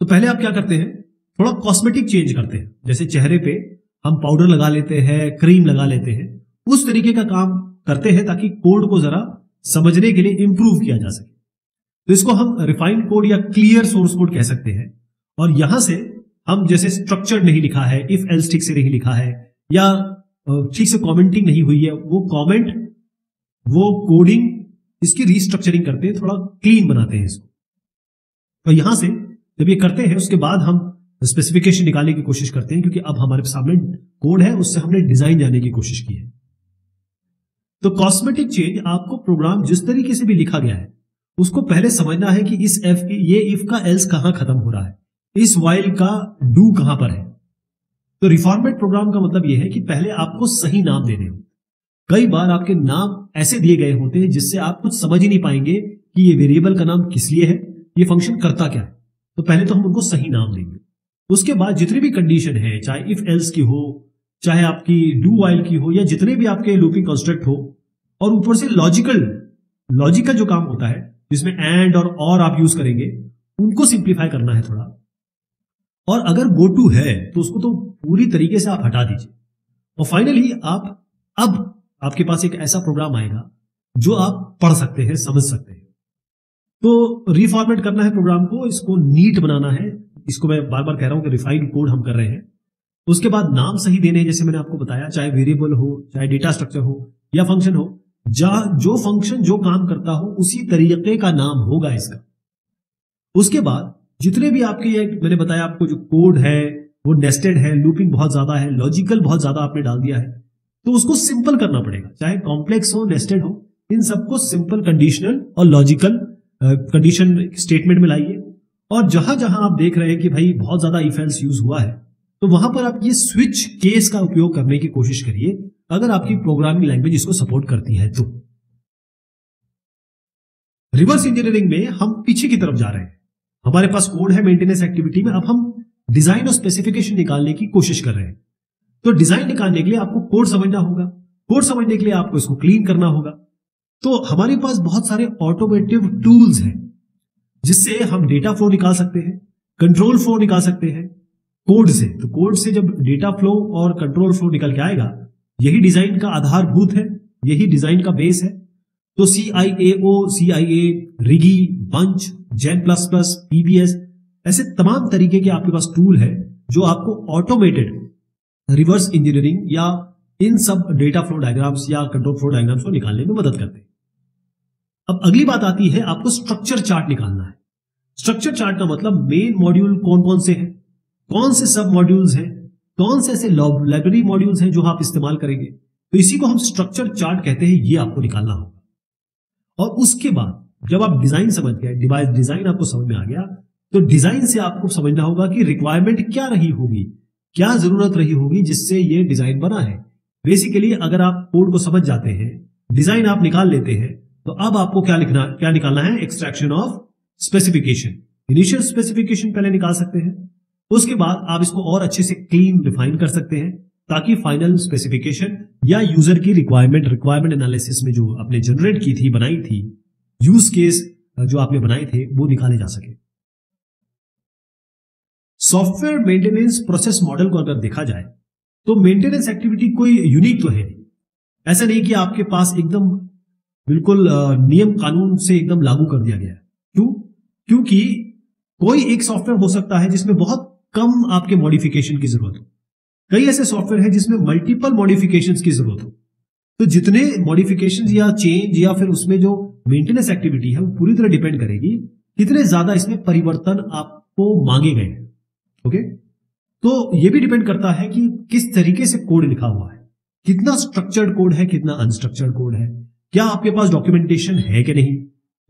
तो पहले आप क्या करते हैं, थोड़ा कॉस्मेटिक चेंज करते हैं। जैसे चेहरे पे हम पाउडर लगा लेते हैं, क्रीम लगा लेते हैं, उस तरीके का काम करते हैं ताकि कोड को जरा समझने के लिए इंप्रूव किया जा सके। तो इसको हम रिफाइंड कोड या क्लियर सोर्स कोड कह सकते हैं। और यहां से हम जैसे स्ट्रक्चर नहीं लिखा है, इफ एल्स ठीक से नहीं लिखा है, या ठीक से कमेंटिंग नहीं हुई है, वो कमेंट, वो कोडिंग, इसकी रीस्ट्रक्चरिंग करते हैं, थोड़ा क्लीन बनाते हैं इसको। तो यहां से जब ये करते हैं उसके बाद हम स्पेसिफिकेशन निकालने की कोशिश करते हैं, क्योंकि अब हमारे सामने कोड है, उससे हमने डिजाइन जाने की कोशिश की है। तो कॉस्मेटिक चेंज, आपको प्रोग्राम जिस तरीके से भी लिखा गया है उसको पहले समझना है कि इस ये इफ का एल्स कहां खत्म हो रहा है, इस वाइल का डू कहां पर है। तो रिफॉर्मेट प्रोग्राम का मतलब यह है कि पहले आपको सही नाम देने हो। कई बार आपके नाम ऐसे दिए गए होते हैं जिससे आप कुछ समझ ही नहीं पाएंगे कि ये वेरिएबल का नाम किस लिए है, ये फंक्शन करता क्या है। तो पहले तो हम उनको सही नाम देंगे। उसके बाद जितनी भी कंडीशन है, चाहे इफ एल्स की हो, चाहे आपकी डू वाइल की हो, या जितने भी आपके लूपिंग कंस्ट्रक्ट हो, और ऊपर से लॉजिकल जो काम होता है जिसमें एंड और आप यूज करेंगे, उनको सिंप्लीफाई करना है थोड़ा। और अगर गो टू है तो उसको तो पूरी तरीके से आप हटा दीजिए। और फाइनली अब आपके पास एक ऐसा प्रोग्राम आएगा जो आप पढ़ सकते हैं, समझ सकते हैं। तो रिफॉर्मेट करना है प्रोग्राम को, इसको नीट बनाना है। इसको मैं बार बार कह रहा हूं कि रिफाइंड कोड हम कर रहे हैं। उसके बाद नाम सही देने हैं, जैसे मैंने आपको बताया, चाहे वेरिएबल हो, चाहे डेटा स्ट्रक्चर हो या फंक्शन हो, जो फंक्शन जो काम करता हो उसी तरीके का नाम होगा इसका। उसके बाद जितने भी आपके, ये मैंने बताया आपको, जो कोड है वो नेस्टेड है, लूपिंग बहुत ज्यादा है, लॉजिकल बहुत ज्यादा आपने डाल दिया है, तो उसको सिंपल करना पड़ेगा। चाहे कॉम्प्लेक्स हो, नेस्टेड हो, इन सबको सिंपल, कंडीशनल और लॉजिकल कंडीशन स्टेटमेंट में लाइए। और जहां जहां आप देख रहे हैं कि भाई बहुत ज्यादा इफ एल्स यूज हुआ है, तो वहां पर आप ये स्विच केस का उपयोग करने की कोशिश करिए, अगर आपकी प्रोग्रामिंग लैंग्वेज इसको सपोर्ट करती है तो। रिवर्स इंजीनियरिंग में हम पीछे की तरफ जा रहे हैं। हमारे पास कोड है मेंटेनेंस एक्टिविटी में, अब हम डिजाइन और स्पेसिफिकेशन निकालने की कोशिश कर रहे हैं। तो डिजाइन निकालने के लिए आपको कोड समझना होगा, कोड समझने के लिए आपको इसको क्लीन करना होगा। तो हमारे पास बहुत सारे ऑटोमेटिव टूल्स हैं जिससे हम डेटा फ्लो निकाल सकते हैं, कंट्रोल फ्लो निकाल सकते हैं कोड से। तो कोड से जब डेटा फ्लो और कंट्रोल फ्लो निकल के आएगा, यही डिजाइन का आधारभूत है, यही डिजाइन का बेस है। तो CIAO, CIA, रिगी, बंच, जेन प्लस प्लस, PBS, ऐसे तमाम तरीके के आपके पास टूल है जो आपको ऑटोमेटेड रिवर्स इंजीनियरिंग या इन सब डेटा फ्लो डायग्राम्स या कंट्रोल फ्लो डायग्राम्स को निकालने में मदद करते हैं। अब अगली बात आती है, आपको स्ट्रक्चर चार्ट निकालना है। स्ट्रक्चर चार्ट का मतलब मेन मॉड्यूल कौन कौन से हैं, कौन से सब मॉड्यूल्स हैं, कौन से ऐसे लाइब्रेरी मॉड्यूल्स हैं जो आप इस्तेमाल करेंगे। तो इसी को हम स्ट्रक्चर चार्ट कहते हैं, ये आपको निकालना होगा। और उसके बाद जब आप डिजाइन समझ गए, डिजाइन आपको समझ में आ गया, तो डिजाइन से आपको समझना होगा कि रिक्वायरमेंट क्या रही होगी, क्या जरूरत रही होगी जिससे ये डिजाइन बना है। बेसिकली अगर आप कोड को समझ जाते हैं, डिजाइन आप निकाल लेते हैं, तो अब आपको क्या निकालना है, extraction of specification. Initial specification पहले निकाल सकते हैं, उसके बाद आप इसको और अच्छे से क्लीन डिफाइन कर सकते हैं ताकि फाइनल स्पेसिफिकेशन या यूजर की रिक्वायरमेंट एनालिसिस में जो आपने जनरेट की थी, बनाई थी, यूज केस जो आपने बनाए थे, वो निकाले जा सके। सॉफ्टवेयर मेंटेनेंस प्रोसेस मॉडल को अगर देखा जाए तो मेंटेनेंस एक्टिविटी कोई यूनिक तो है नहीं। ऐसा नहीं कि आपके पास एकदम बिल्कुल नियम कानून से एकदम लागू कर दिया गया है। क्यों? क्योंकि कोई एक सॉफ्टवेयर हो सकता है जिसमें बहुत कम आपके मॉडिफिकेशन की जरूरत हो, कई ऐसे सॉफ्टवेयर हैं जिसमें मल्टीपल मॉडिफिकेशंस की जरूरत हो। तो जितने मॉडिफिकेशंस या चेंज या फिर उसमें जो मेंटेनेंस एक्टिविटी है वो पूरी तरह डिपेंड करेगी कितने ज्यादा इसमें परिवर्तन आपको मांगे गए हैं। ओके, तो ये भी डिपेंड करता है कि किस तरीके से कोड लिखा हुआ है, कितना स्ट्रक्चर्ड कोड है, कितना अनस्ट्रक्चर्ड कोड है, क्या आपके पास डॉक्यूमेंटेशन है कि नहीं,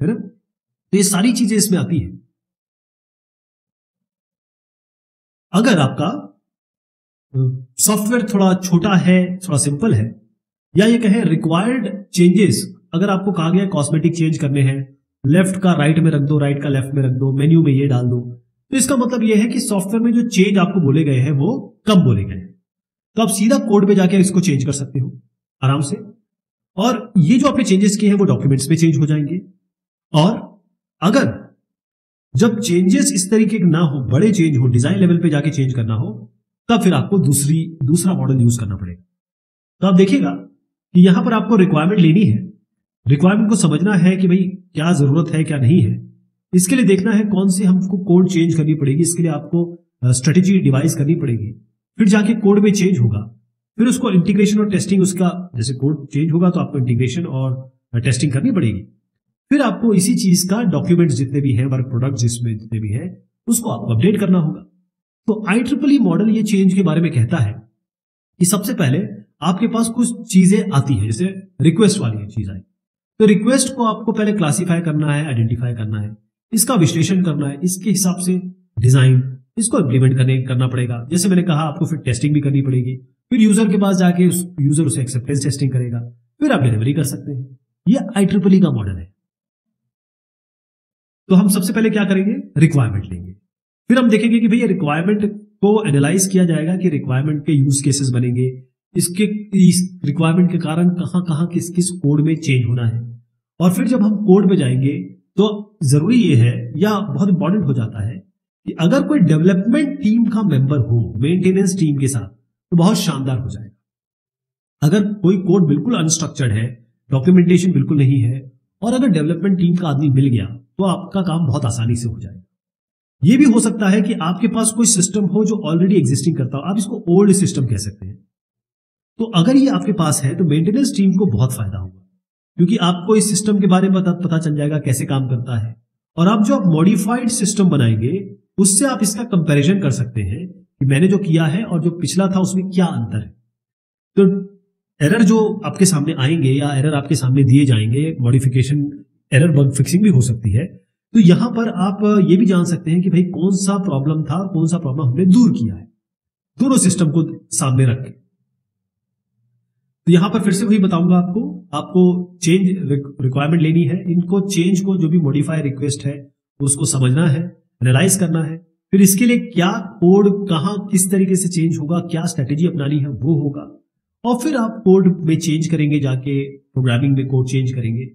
है ना। तो ये सारी चीजें इसमें आती है। अगर आपका सॉफ्टवेयर थोड़ा छोटा है, थोड़ा सिंपल है, या ये कहें रिक्वायर्ड चेंजेस, अगर आपको कहा गया कॉस्मेटिक चेंज करने हैं, लेफ्ट का राइट में रख दो, राइट का लेफ्ट में रख दो, मेन्यू में ये डाल दो, तो इसका मतलब यह है कि सॉफ्टवेयर में जो चेंज आपको बोले गए हैं वो कम बोले गए हैं, तो आप सीधा कोड पे जाके इसको चेंज कर सकते हो आराम से। और ये जो आपने चेंजेस किए हैं वो डॉक्यूमेंट्स में चेंज हो जाएंगे। और अगर जब चेंजेस इस तरीके के ना हो, बड़े चेंज हो, डिजाइन लेवल पे जाके चेंज करना हो, तब फिर आपको दूसरा मॉडल यूज करना पड़ेगा। तो आप देखिएगा कि यहां पर आपको रिक्वायरमेंट लेनी है, रिक्वायरमेंट को समझना है कि भाई क्या जरूरत है क्या नहीं है। इसके लिए देखना है कौन सी हमको कोड चेंज करनी पड़ेगी, इसके लिए आपको स्ट्रेटेजी डिवाइस करनी पड़ेगी, फिर जाके कोड में चेंज होगा, फिर उसको इंटीग्रेशन और टेस्टिंग, उसका जैसे कोड चेंज होगा तो आपको इंटीग्रेशन और टेस्टिंग करनी पड़ेगी। फिर आपको इसी चीज का डॉक्यूमेंट्स जितने भी हैं, वर्क प्रोडक्ट जिसमें जितने भी हैं, उसको आपको अपडेट करना होगा। तो IEEE मॉडल ये चेंज के बारे में कहता है कि सबसे पहले आपके पास कुछ चीजें आती है, जैसे रिक्वेस्ट वाली चीज आई, तो रिक्वेस्ट को आपको पहले क्लासिफाई करना है, आइडेंटिफाई करना है, इसका विश्लेषण करना है, इसके हिसाब से डिजाइन, इसको इम्प्लीमेंट करना पड़ेगा। जैसे मैंने कहा आपको फिर टेस्टिंग भी करनी पड़ेगी, फिर यूजर के पास जाके यूजर उसे एक्सेप्टेंस टेस्टिंग करेगा, फिर आप डिलीवरी कर सकते हैं। यह IEEE का मॉडल है। तो हम सबसे पहले क्या करेंगे, रिक्वायरमेंट लेंगे, फिर हम देखेंगे कि भैया रिक्वायरमेंट को एनालाइज किया जाएगा कि रिक्वायरमेंट के यूज केसेस बनेंगे, इस रिक्वायरमेंट के कारण कहां कहां किस किस कोड में चेंज होना है। और फिर जब हम कोड में जाएंगे तो जरूरी ये है या बहुत इंपॉर्टेंट हो जाता है कि अगर कोई डेवलपमेंट टीम का मेंबर हो मेंटेनेंस टीम के साथ तो बहुत शानदार हो जाएगा। अगर कोई कोड बिल्कुल अनस्ट्रक्चर्ड है, डॉक्यूमेंटेशन बिल्कुल नहीं है, और अगर डेवलपमेंट टीम का आदमी मिल गया तो आपका काम बहुत आसानी से हो जाएगा। यह भी हो सकता है कि आपके पास कोई सिस्टम हो जो ऑलरेडी एग्जिस्टिंग करता हो, आप इसको ओल्ड सिस्टम कह सकते हैं। तो अगर ये आपके पास है तो मेंटेनेंस टीम को बहुत फायदा होगा, क्योंकि आपको इस सिस्टम के बारे में पता चल जाएगा कैसे काम करता है। और आप जो आप मॉडिफाइड सिस्टम बनाएंगे उससे आप इसका कंपैरिजन कर सकते हैं कि मैंने जो किया है और जो पिछला था उसमें क्या अंतर है। तो एरर जो आपके सामने आएंगे या एरर आपके सामने दिए जाएंगे, मॉडिफिकेशन एरर, बग फिक्सिंग भी हो सकती है, तो यहां पर आप ये भी जान सकते हैं कि भाई कौन सा प्रॉब्लम था और कौन सा प्रॉब्लम हमने दूर किया है, दोनों सिस्टम को सामने रख के। तो यहां पर फिर से वही बताऊंगा आपको चेंज रिक्वायरमेंट लेनी है, इनको चेंज को जो भी मॉडिफाई रिक्वेस्ट है उसको समझना है, एनालाइज करना है, फिर इसके लिए क्या कोड कहां किस तरीके से चेंज होगा, क्या स्ट्रेटेजी अपनानी है वो होगा, और फिर आप कोड में चेंज करेंगे, जाके प्रोग्रामिंग में कोड चेंज करेंगे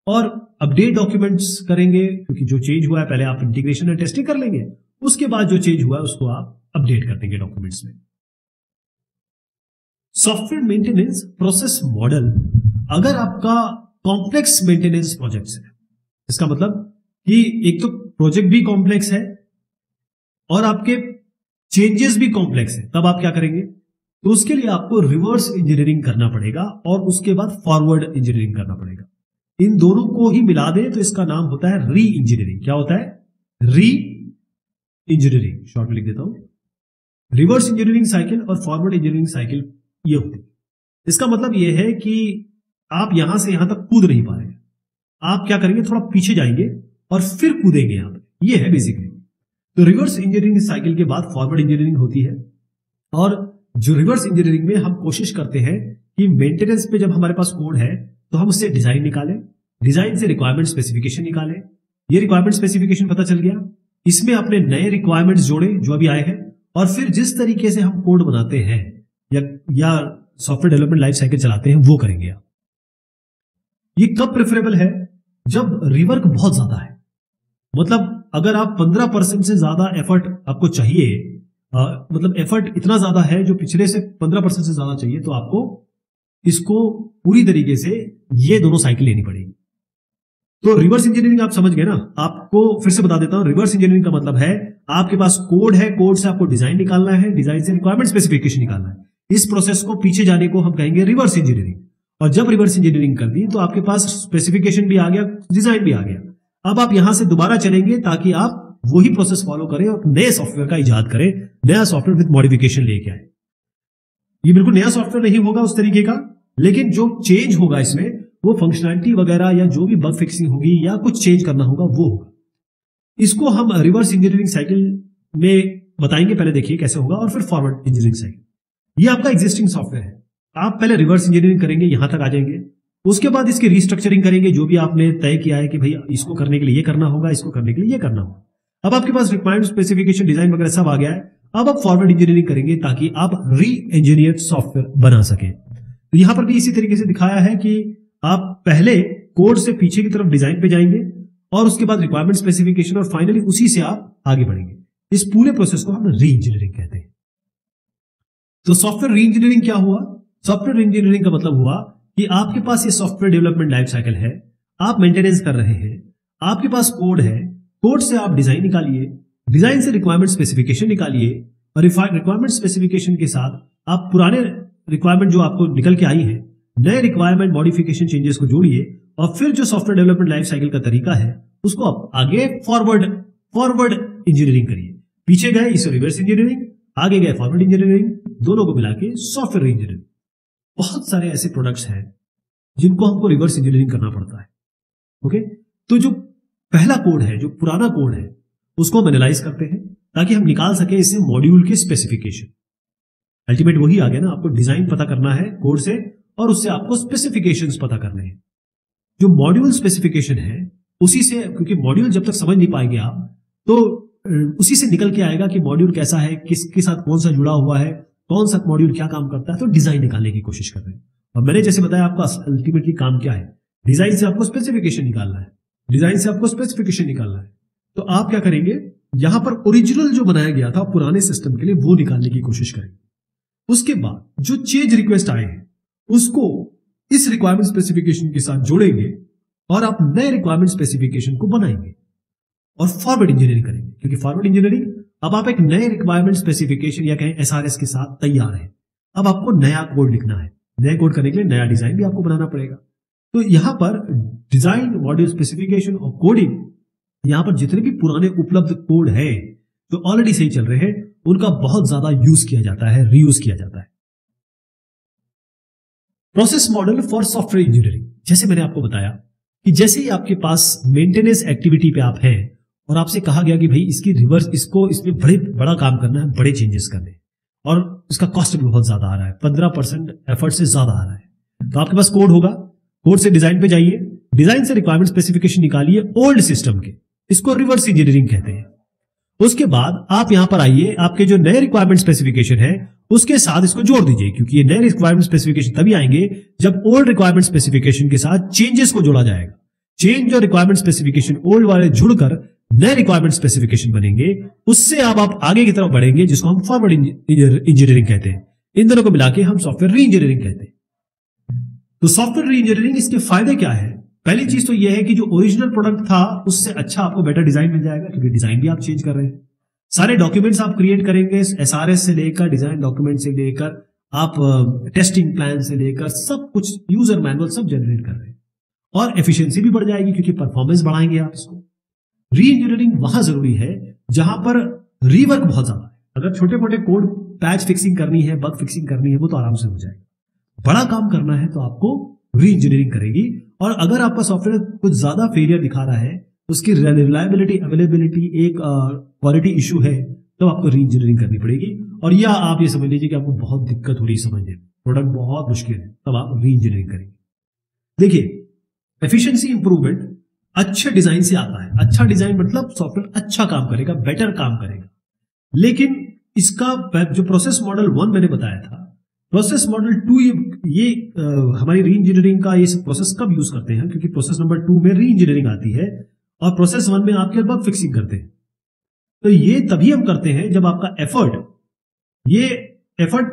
और अपडेट डॉक्यूमेंट्स करेंगे, क्योंकि जो चेंज हुआ है पहले आप इंटीग्रेशन एंड टेस्टिंग कर लेंगे, उसके बाद जो चेंज हुआ है उसको आप अपडेट कर देंगे डॉक्यूमेंट्स में। सॉफ्टवेयर मेंटेनेंस प्रोसेस मॉडल, अगर आपका कॉम्प्लेक्स मेंटेनेंस प्रोजेक्ट्स है, इसका मतलब कि एक तो प्रोजेक्ट भी कॉम्प्लेक्स है और आपके चेंजेस भी कॉम्प्लेक्स है, तब आप क्या करेंगे, तो उसके लिए आपको रिवर्स इंजीनियरिंग करना पड़ेगा और उसके बाद फॉरवर्ड इंजीनियरिंग करना पड़ेगा। इन दोनों को ही मिला दें तो इसका नाम होता है री इंजीनियरिंग। क्या होता है, री इंजीनियरिंग, शॉर्ट में लिख देता हूं, रिवर्स इंजीनियरिंग साइकिल और फॉरवर्ड इंजीनियरिंग साइकिल ये होती है। इसका मतलब यह है कि आप यहां से यहां तक कूद नहीं पा रहे, आप क्या करेंगे, थोड़ा पीछे जाएंगे और फिर कूदेंगे यहां पे, ये है बेसिकली। तो रिवर्स इंजीनियरिंग साइकिल के बाद फॉरवर्ड इंजीनियरिंग होती है, और जो रिवर्स इंजीनियरिंग में हम कोशिश करते हैं कि मेंटेनेंस पे जब हमारे पास कोड है तो हम उससे डिजाइन निकालें, डिजाइन से रिक्वायरमेंट स्पेसिफिकेशन निकालें, ये रिक्वायरमेंट स्पेसिफिकेशन पता चल गया, इसमें अपने नए रिक्वायरमेंट्स जोड़े जो अभी आए हैं, और फिर जिस तरीके से हम कोड बनाते हैं या सॉफ्टवेयर डेवलपमेंट लाइफ साइकिल चलाते हैं वो करेंगे आप। ये कब प्रेफरेबल है, जब रिवर्क बहुत ज्यादा है, मतलब अगर आप 15% से ज्यादा एफर्ट आपको चाहिए, मतलब एफर्ट इतना ज्यादा है जो पिछले से 15% से ज्यादा चाहिए, तो आपको इसको पूरी तरीके से ये दोनों साइकिल लेनी पड़ेगी। तो रिवर्स इंजीनियरिंग आप समझ गए ना, आपको फिर से बता देता हूं, रिवर्स इंजीनियरिंग का मतलब है आपके पास कोड है, कोड से आपको डिजाइन निकालना है, डिजाइन से रिक्वायरमेंट स्पेसिफिकेशन निकालना है, इस प्रोसेस को पीछे जाने को हम कहेंगे रिवर्स इंजीनियरिंग। और जब रिवर्स इंजीनियरिंग कर दी तो आपके पास स्पेसिफिकेशन भी आ गया, डिजाइन भी आ गया, अब आप यहां से दोबारा चलेंगे ताकि आप वही प्रोसेस फॉलो करें और नए सॉफ्टवेयर का इजाद करें, नया सॉफ्टवेयर विद मॉडिफिकेशन लेके आए। ये बिल्कुल नया सॉफ्टवेयर नहीं होगा उस तरीके का, लेकिन जो चेंज होगा इसमें वो फंक्शनैलिटी वगैरह या जो भी बग फिक्सिंग होगी या कुछ चेंज करना होगा वो होगा। इसको हम रिवर्स इंजीनियरिंग साइकिल में बताएंगे, पहले देखिए कैसे होगा, और फिर फॉरवर्ड इंजीनियरिंग साइकिल। ये आपका एग्जिस्टिंग सॉफ्टवेयर है, आप पहले रिवर्स इंजीनियरिंग करेंगे, यहां तक आ जाएंगे, उसके बाद इसकी रिस्ट्रक्चरिंग करेंगे, जो भी आपने तय किया है कि भाई इसको करने के लिए ये करना होगा, इसको करने के लिए ये करना होगा। अब आपके पास रिक्वायरमेंट स्पेसिफिकेशन डिजाइन वगैरह सब आ गया है। अब आप फॉरवर्ड इंजीनियरिंग करेंगे ताकि आप री इंजीनियर्ड सॉफ्टवेयर बना सके। तो यहां पर भी इसी तरीके से दिखाया है कि आप पहले कोड से पीछे की तरफ डिजाइन पे जाएंगे और उसके बाद रिक्वायरमेंट स्पेसिफिकेशन और फाइनली उसी से आप आगे बढ़ेंगे। इस पूरे प्रोसेस को हम री इंजीनियरिंग कहते हैं। तो सॉफ्टवेयर री इंजीनियरिंग क्या हुआ? सॉफ्टवेयर री इंजीनियरिंग का मतलब हुआ कि आपके पास ये सॉफ्टवेयर डेवलपमेंट लाइफ साइकिल है, आप मेंटेनेंस कर रहे हैं, आपके पास कोड है, कोड से आप डिजाइन निकालिए, डिजाइन से रिक्वायरमेंट स्पेसिफिकेशन निकालिए और रिक्वायरमेंट स्पेसिफिकेशन के साथ आप पुराने रिक्वायरमेंट जो आपको निकल के आई है, नए रिक्वायरमेंट मॉडिफिकेशन चेंजेस को जोड़िए और फिर जो सॉफ्टवेयर डेवलपमेंट लाइफ साइकिल का तरीका है उसको आप आगे फॉरवर्ड इंजीनियरिंग करिए। पीछे गए इसे रिवर्स इंजीनियरिंग, आगे गए फॉरवर्ड इंजीनियरिंग, दोनों को मिला के सॉफ्टवेयर इंजीनियरिंग। बहुत सारे ऐसे प्रोडक्ट्स हैं जिनको हमको रिवर्स इंजीनियरिंग करना पड़ता है। ओके, तो जो पहला कोड है, जो पुराना कोड है, उसको हम एनालाइज करते हैं ताकि हम निकाल सके इससे मॉड्यूल के स्पेसिफिकेशन। अल्टीमेट वही आ गया ना, आपको डिजाइन पता करना है कोड से और उससे आपको स्पेसिफिकेशंस पता करने हैं। जो मॉड्यूल स्पेसिफिकेशन है उसी से, क्योंकि मॉड्यूल जब तक समझ नहीं पाएंगे आप तो उसी से निकल के आएगा कि मॉड्यूल कैसा है, किसके साथ कौन सा जुड़ा हुआ है, कौन सा मॉड्यूल क्या काम करता है। तो डिजाइन निकालने की कोशिश कर रहे हैं। और मैंने जैसे बताया आपका अल्टीमेटली काम क्या है, डिजाइन से आपको स्पेसिफिकेशन निकालना है, डिजाइन से आपको स्पेसिफिकेशन निकालना है। तो आप क्या करेंगे, यहां पर ओरिजिनल जो बनाया गया था पुराने सिस्टम के लिए वो निकालने की कोशिश करेंगे। उसके बाद जो चेंज रिक्वेस्ट आए हैं उसको इस रिक्वायरमेंट स्पेसिफिकेशन के साथ जोड़ेंगे और आप नए रिक्वायरमेंट स्पेसिफिकेशन को बनाएंगे और फॉरवर्ड इंजीनियरिंग करेंगे। क्योंकि फॉरवर्ड इंजीनियरिंग, अब आप एक नए रिक्वायरमेंट स्पेसिफिकेशन या कहें एसआरएस के साथ तैयार है। अब आपको नया कोड लिखना है, नए कोड करने के लिए नया डिजाइन भी आपको बनाना पड़ेगा। तो यहां पर डिजाइन, मॉड्यूल स्पेसिफिकेशन और कोडिंग, यहां पर जितने भी पुराने उपलब्ध कोड है जो ऑलरेडी सही चल रहे हैं उनका बहुत ज्यादा यूज किया जाता है, रीयूज किया जाता है। Process model for software engineering, जैसे मैंने आपको बताया कि जैसे ही आपके पास मेंटेनेंस एक्टिविटी पे आप हैं और आपसे कहा गया कि भाई इसकी रिवर्स, इसको इसमें बड़ा काम करना है, बड़े चेंजेस करने हैं और इसका कॉस्ट भी बहुत ज्यादा आ रहा है, 15% एफर्ट से ज्यादा आ रहा है। तो आपके पास कोड होगा, कोड से डिजाइन पे जाइए, डिजाइन से रिक्वायरमेंट स्पेसिफिकेशन निकालिए ओल्ड सिस्टम के, इसको रिवर्स इंजीनियरिंग कहते हैं। उसके बाद आप यहां पर आइए, आपके जो नए रिक्वायरमेंट स्पेसिफिकेशन है उसके साथ इसको जोड़ दीजिए, क्योंकि ये नए रिक्वायरमेंट स्पेसिफिकेशन तभी आएंगे जब ओल्ड रिक्वायरमेंट स्पेसिफिकेशन के साथ चेंजेस को जोड़ा जाएगा। चेंज और रिक्वायरमेंट स्पेसिफिकेशन ओल्ड वाले जुड़कर नए रिक्वायरमेंट स्पेसिफिकेशन बनेंगे, उससे आप आगे की तरफ बढ़ेंगे जिसको हम फॉरवर्ड इंजीनियरिंग कहते हैं। इन दोनों को मिला के हम सॉफ्टवेयर री इंजीनियरिंग कहते हैं। तो सॉफ्टवेयर री इंजीनियरिंग, इसके फायदे क्या है? पहली चीज तो यह है कि जो ओरिजिनल प्रोडक्ट था उससे अच्छा आपको बेटर डिजाइन मिल जाएगा, क्योंकि डिजाइन भी आप चेंज कर रहे हैं। सारे डॉक्यूमेंट्स आप क्रिएट करेंगे, एसआरएस से लेकर डिजाइन डॉक्यूमेंट से लेकर आप टेस्टिंग प्लान से लेकर सब कुछ, यूजर मैनुअल सब जनरेट कर रहे हैं और एफिशिएंसी भी बढ़ जाएगी क्योंकि परफॉर्मेंस बढ़ाएंगे आप इसको। री इंजीनियरिंग वहां जरूरी है जहां पर रीवर्क बहुत ज्यादा है। अगर छोटे मोटे कोड पैच फिक्सिंग करनी है, बग फिक्सिंग करनी है, वो तो आराम से हो जाएगा। बड़ा काम करना है तो आपको री इंजीनियरिंग करेगी। और अगर आपका सॉफ्टवेयर कुछ ज्यादा फेलियर दिखा रहा है, उसकी रिलायबिलिटी, अवेलेबिलिटी, एक क्वालिटी इशू है, तो आपको री इंजीनियरिंग करनी पड़ेगी। और या आप ये समझ लीजिए कि आपको बहुत दिक्कत हो रही है समझने में, प्रोडक्ट बहुत मुश्किल है, तब आप री इंजीनियरिंग करेंगे। देखिए, एफिशिएंसी इंप्रूवमेंट अच्छे डिजाइन से आता है। अच्छा डिजाइन मतलब सॉफ्टवेयर अच्छा काम करेगा, बेटर काम करेगा। लेकिन इसका जो प्रोसेस मॉडल 1 मैंने बताया था, प्रोसेस मॉडल 2 ये हमारी री इंजीनियरिंग का ये प्रोसेस कब यूज करते हैं? क्योंकि प्रोसेस नंबर 2 में री इंजीनियरिंग आती है और प्रोसेस 1 में आपके बग फिक्सिंग करते हैं। तो ये तभी हम करते हैं जब आपका एफर्ट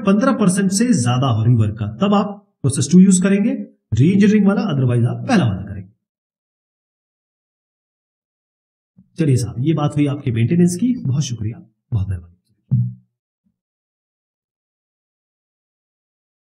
15% से ज्यादा हो रीवर्क का, तब आप प्रोसेस 2 यूज करेंगे, री इंजीनियरिंग वाला, अदरवाइज आप पहला वाला करेंगे। चलिए साहब, ये बात हुई आपके मेंटेनेंस की। बहुत शुक्रिया, बहुत धन्यवाद।